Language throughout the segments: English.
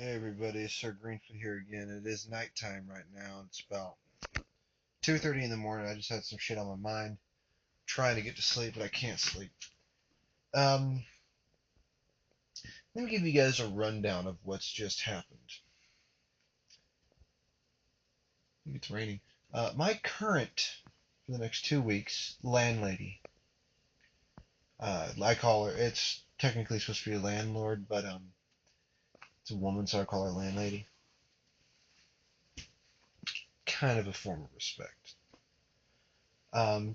Hey everybody, it's SirGreenFoot here again. It is nighttime right now. It's about 2:30 in the morning. I just had some shit on my mind. Trying to get to sleep, but I can't sleep. Um, Let me give you guys a rundown of what's just happened. I think it's raining. My current, for the next 2 weeks, landlady. I call her, it's technically supposed to be a landlord, but it's a woman, so I call her landlady. Kind of a form of respect.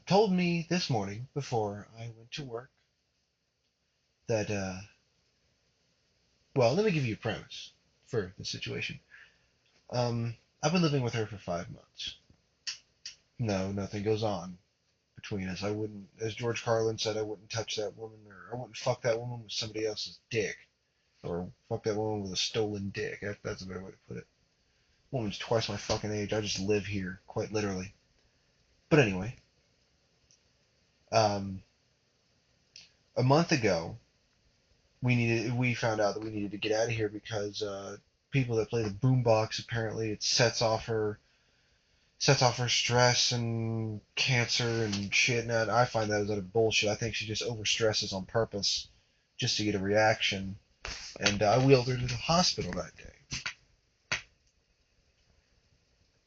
Told me this morning before I went to work that well, let me give you a premise for the situation. I've been living with her for 5 months. No, nothing goes on between us. I wouldn't, as George Carlin said, I wouldn't touch that woman, or I wouldn't fuck that woman with somebody else's dick, or fuck that woman with a stolen dick. That's a better way to put it. Woman's twice my fucking age. I just live here, quite literally. But anyway, um, a month ago, we found out that we needed to get out of here because people that play the boombox apparently it sets off her stress and cancer and shit. And I find that as utter bullshit. I think she just overstresses on purpose just to get a reaction. And I wheeled her to the hospital that day.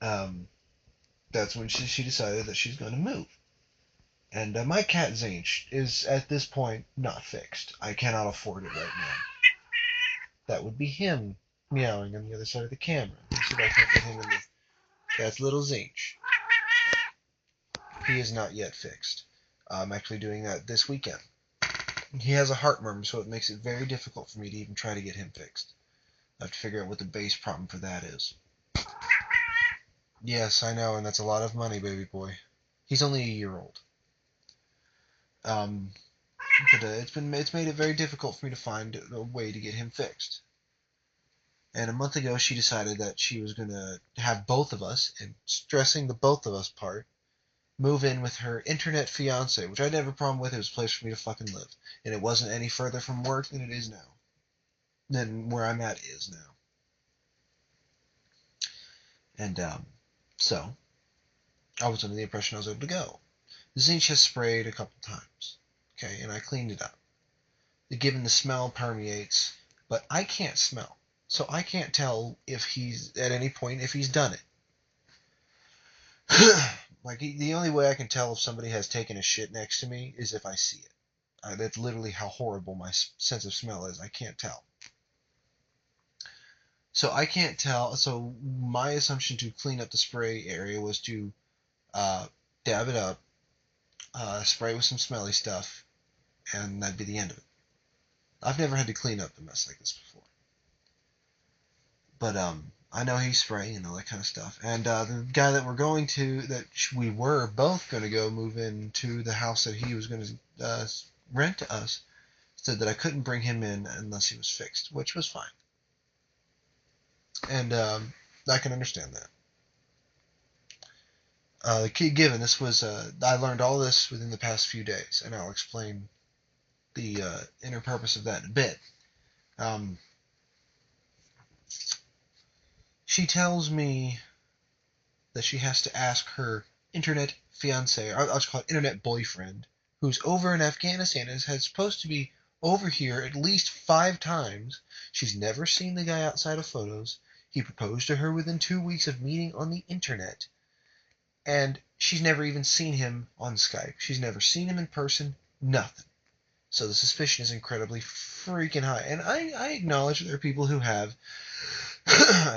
Um, that's when she decided that she's going to move. And my cat Zane is at this point not fixed. I cannot afford it right now. That would be him meowing on the other side of the camera. Let's see if I can get him in the. That's little Zinch. He is not yet fixed. I'm actually doing that this weekend. He has a heart murmur, so it makes it very difficult for me to even try to get him fixed. I have to figure out what the base problem for that is. Yes, I know, and that's a lot of money, baby boy. He's only a year old. Um, but it's made it very difficult for me to find a way to get him fixed. And a month ago, she decided that she was going to have both of us, and stressing the both of us part, move in with her internet fiance, which I didn't have a problem with. It was a place for me to fucking live. And it wasn't any further from work than it is now. Than where I'm at is now. And so, I was under the impression I was able to go. The zinc has sprayed a couple times. Okay, and I cleaned it up. Given the smell permeates, but I can't smell. So I can't tell if he's, at any point, if he's done it. Like, the only way I can tell if somebody has taken a shit next to me is if I see it. That's literally how horrible my sense of smell is. I can't tell. So I can't tell. So my assumption to clean up the spray area was to uh, dab it up, spray with some smelly stuff, and that'd be the end of it. I've never had to clean up a mess like this before. But I know he's spraying and all that kind of stuff. And the guy that we were both going to go move into the house that he was going to rent to us, said that I couldn't bring him in unless he was fixed, which was fine. And I can understand that. Given this was, I learned all this within the past few days, and I'll explain the inner purpose of that in a bit. She tells me that she has to ask her internet fiance, or I'll just call it internet boyfriend, who's over in Afghanistan and is supposed to be over here at least 5 times. She's never seen the guy outside of photos. He proposed to her within 2 weeks of meeting on the internet. And she's never even seen him on Skype. She's never seen him in person. Nothing. So the suspicion is incredibly freaking high. And I acknowledge that there are people who have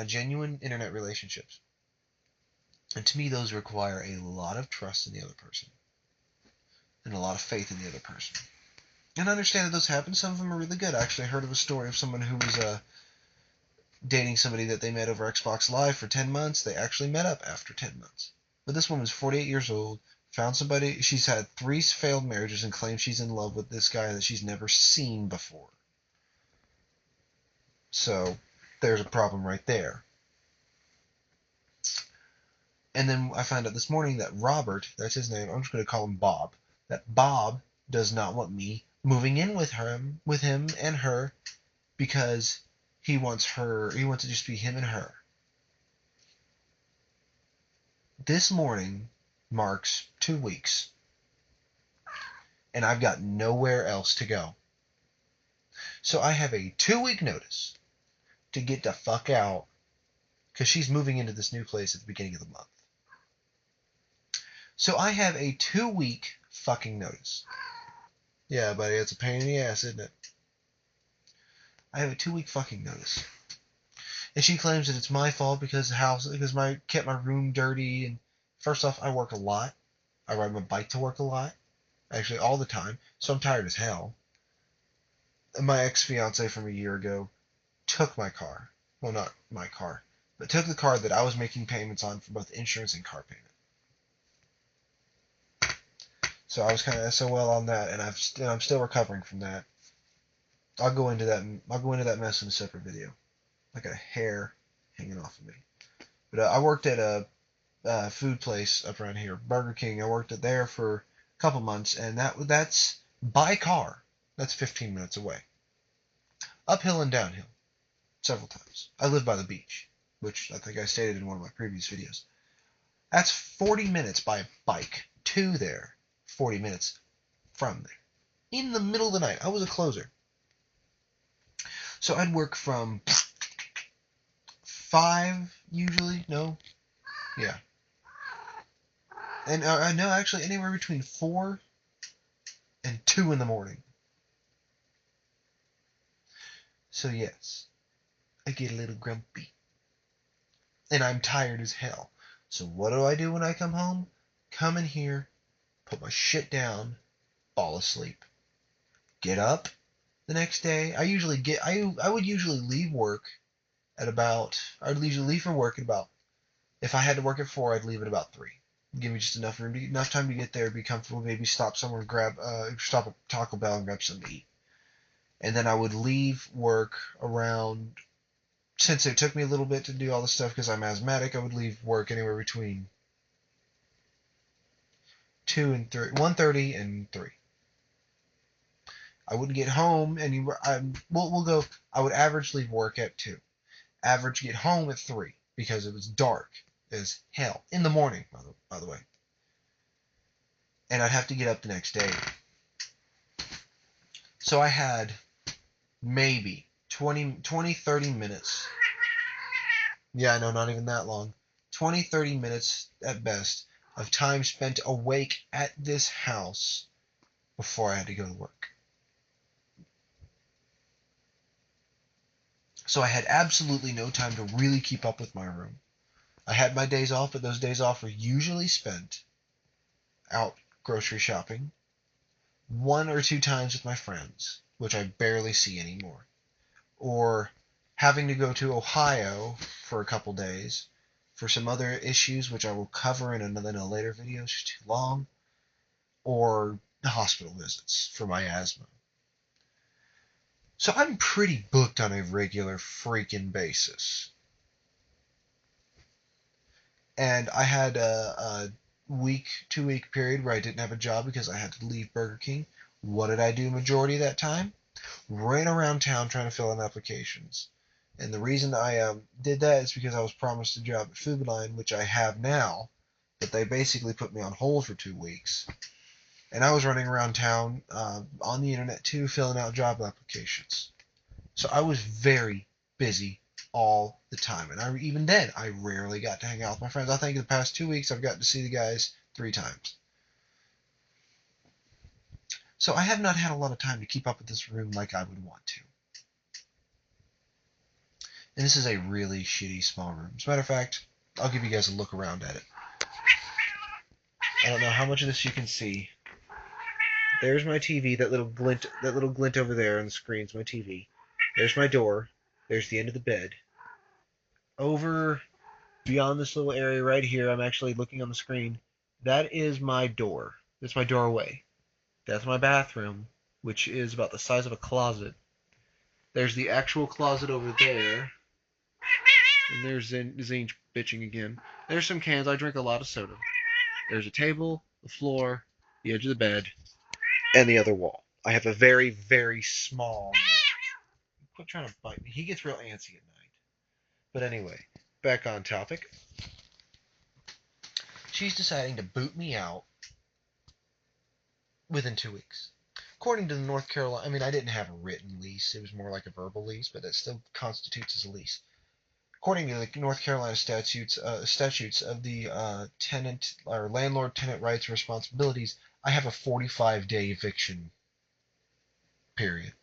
genuine internet relationships. And to me, those require a lot of trust in the other person. And a lot of faith in the other person. And I understand that those happen. Some of them are really good. Actually, I heard of a story of someone who was dating somebody that they met over Xbox Live for 10 months. They actually met up after 10 months. But this woman's 48 years old, found somebody, she's had 3 failed marriages and claims she's in love with this guy that she's never seen before. So, there's a problem right there. And then I found out this morning that Robert, that's his name, I'm just going to call him Bob, that Bob does not want me moving in with him and her because He wants to just be him and her. This morning marks 2 weeks, and I've got nowhere else to go. So I have a 2-week notice to get the fuck out, because she's moving into this new place at the beginning of the month. So I have a 2-week fucking notice. Yeah, buddy, it's a pain in the ass, isn't it? I have a 2-week fucking notice. And she claims that it's my fault because I kept my room dirty. And first off, I work a lot. I ride my bike to work a lot. Actually, all the time. So I'm tired as hell. And my ex-fiance from a year ago took my car. Well, not my car, but took the car that I was making payments on for both insurance and car payment. So I was kind of SOL on that, and I'm still recovering from that. I'll go into that mess in a separate video. I got a hair hanging off of me. But I worked at a food place up around here, Burger King. I worked at there for a couple months, and that's by car. That's 15 minutes away, uphill and downhill, several times. I live by the beach, which I think I stated in one of my previous videos. That's 40 minutes by bike to there, 40 minutes from there. In the middle of the night, I was a closer. So I'd work from 5 usually, no, yeah. And no, actually anywhere between 4 and 2 in the morning. So yes, I get a little grumpy. And I'm tired as hell. So what do I do when I come home? Come in here, put my shit down, fall asleep. Get up the next day. I would usually leave work at about, I'd usually leave for work at about, if I had to work at 4, I'd leave at about 3. Give me just enough time to get there, be comfortable, maybe stop somewhere, stop at Taco Bell and grab something to eat. And then I would leave work around, since it took me a little bit to do all this stuff because I'm asthmatic, I would leave work anywhere between 2 and 3, 1:30 and 3. I wouldn't get home anywhere. I would average leave work at 2. Average get home at 3 because it was dark as hell in the morning, by the way. And I'd have to get up the next day. So I had maybe 20, 30 minutes. Yeah, I know, not even that long. 20, 30 minutes at best of time spent awake at this house before I had to go to work. So I had absolutely no time to really keep up with my room. I had my days off, but those days off were usually spent out grocery shopping, 1 or 2 times with my friends, which I barely see anymore, or having to go to Ohio for a couple days for some other issues, which I will cover in a later video. It's too long, or hospital visits for my asthma. So I'm pretty booked on a regular freaking basis. And I had a 2-week period where I didn't have a job because I had to leave Burger King. What did I do majority of that time? Ran around town trying to fill in applications. And the reason I did that is because I was promised a job at Food Line, which I have now, but they basically put me on hold for 2 weeks. And I was running around town on the internet too, filling out job applications. So I was very busy all the time. And even then, I rarely got to hang out with my friends. I think in the past 2 weeks, I've gotten to see the guys 3 times. So I have not had a lot of time to keep up with this room like I would want to. And this is a really shitty small room. As a matter of fact, I'll give you guys a look around at it. I don't know how much of this you can see. There's my TV, that little glint over there on the screen's my TV. There's my door. There's the end of the bed. Over beyond this little area right here, I'm actually looking on the screen. That is my door. That's my doorway. That's my bathroom, which is about the size of a closet. There's the actual closet over there. And there's Zane bitching again. There's some cans. I drink a lot of soda. There's a table, the floor, the edge of the bed, and the other wall. I have a very, very small... quit trying to bite me. He gets real antsy at night. But anyway, back on topic. She's deciding to boot me out within 2 weeks. According to the North Carolina, I mean, I didn't have a written lease. It was more like a verbal lease, but that still constitutes as a lease. According to the North Carolina statutes of the tenant or landlord-tenant rights and responsibilities, I have a 45-day eviction period.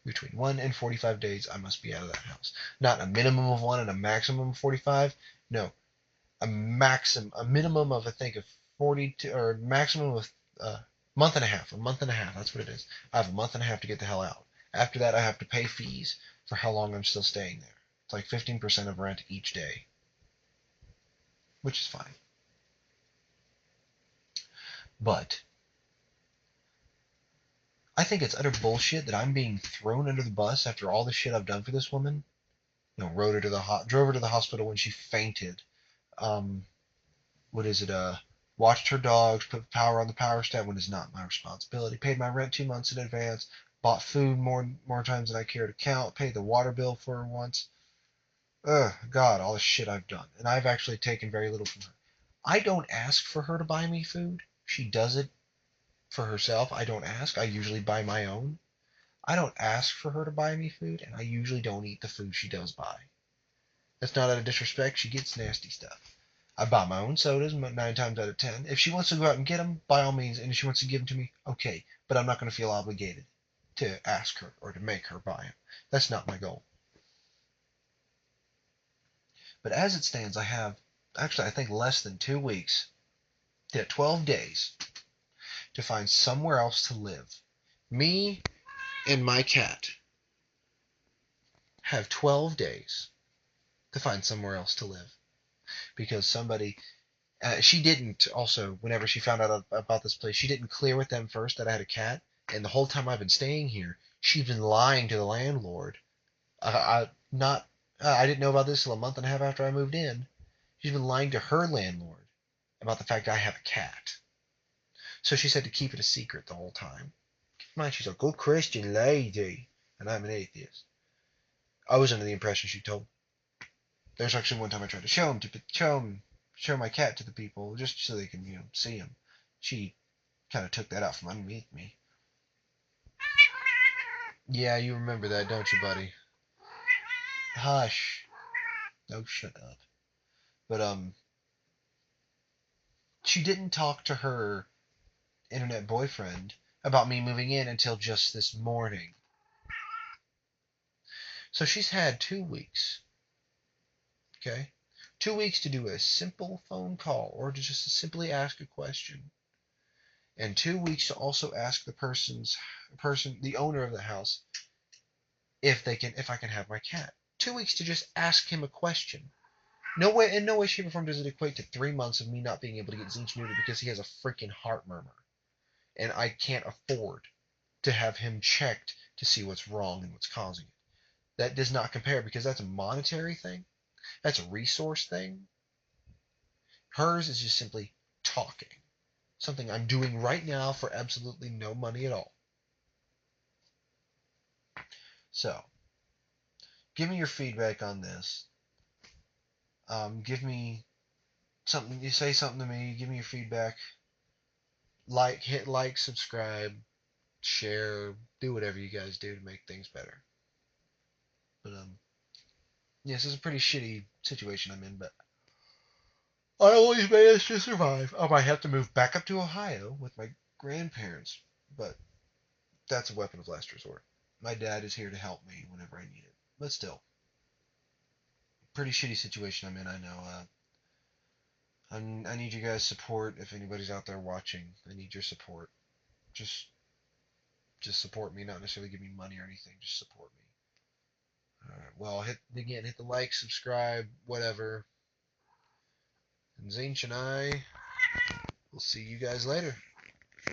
Between 1 and 45 days, I must be out of that house. Not a minimum of 1 and a maximum of 45. No, a minimum of I think of 42 or maximum of month and a half. A month and a half. That's what it is. I have a month and a half to get the hell out. After that, I have to pay fees for how long I'm still staying there. It's like 15% of rent each day, which is fine. But I think it's utter bullshit that I'm being thrown under the bus after all the shit I've done for this woman. You know, drove her to the hospital when she fainted. Um, what is it? Watched her dogs, put power on the power step when it's not my responsibility. Paid my rent 2 months in advance. Bought food more times than I care to count. Paid the water bill for her once. Ugh, God, all the shit I've done, and I've actually taken very little from her. I don't ask for her to buy me food. She does it for herself. I don't ask. I usually buy my own. I don't ask for her to buy me food, and I usually don't eat the food she does buy. That's not out of disrespect. She gets nasty stuff. I buy my own sodas 9 times out of 10. If she wants to go out and get them, by all means, and if she wants to give them to me, okay. But I'm not going to feel obligated to ask her or to make her buy them. That's not my goal. But as it stands, I have, actually, I think less than 2 weeks, yeah, 12 days to find somewhere else to live. Me and my cat have 12 days to find somewhere else to live. Because somebody, she didn't also, whenever she found out about this place, she didn't clear with them first that I had a cat. And the whole time I've been staying here, she's been lying to the landlord. I didn't know about this till a month and a half after I moved in. She's been lying to her landlord about the fact I have a cat. So she said to keep it a secret the whole time. Keep in mind, she's a good Christian lady, and I'm an atheist. I was under the impression she told. There's actually one time I tried to show my cat to the people just so they can, see him. She kind of took that out from underneath me. Yeah, you remember that, don't you, buddy? Hush. No, shut up. But she didn't talk to her internet boyfriend about me moving in until just this morning. So she's had 2 weeks. Okay? 2 weeks to do a simple phone call or to just simply ask a question. And 2 weeks to also ask the owner of the house, if I can have my cat. 2 weeks to just ask him a question. In no way, shape, or form does it equate to 3 months of me not being able to get Zinch neutered because he has a freaking heart murmur. And I can't afford to have him checked to see what's wrong and what's causing it. That does not compare because that's a monetary thing. That's a resource thing. Hers is just simply talking. Something I'm doing right now for absolutely no money at all. So, give me your feedback on this. Give me something. You say something to me. Give me your feedback. Hit like, subscribe, share, do whatever you guys do to make things better. But yes, it's a pretty shitty situation I'm in, but I always manage to survive. I might have to move back up to Ohio with my grandparents, but that's a weapon of last resort. My dad is here to help me whenever I need it. But still, pretty shitty situation I'm in, I know. I need you guys' support if anybody's out there watching. I need your support. Just support me, not necessarily give me money or anything. Just support me. Alright, well, hit the like, subscribe, whatever. And Zinch and I will see you guys later.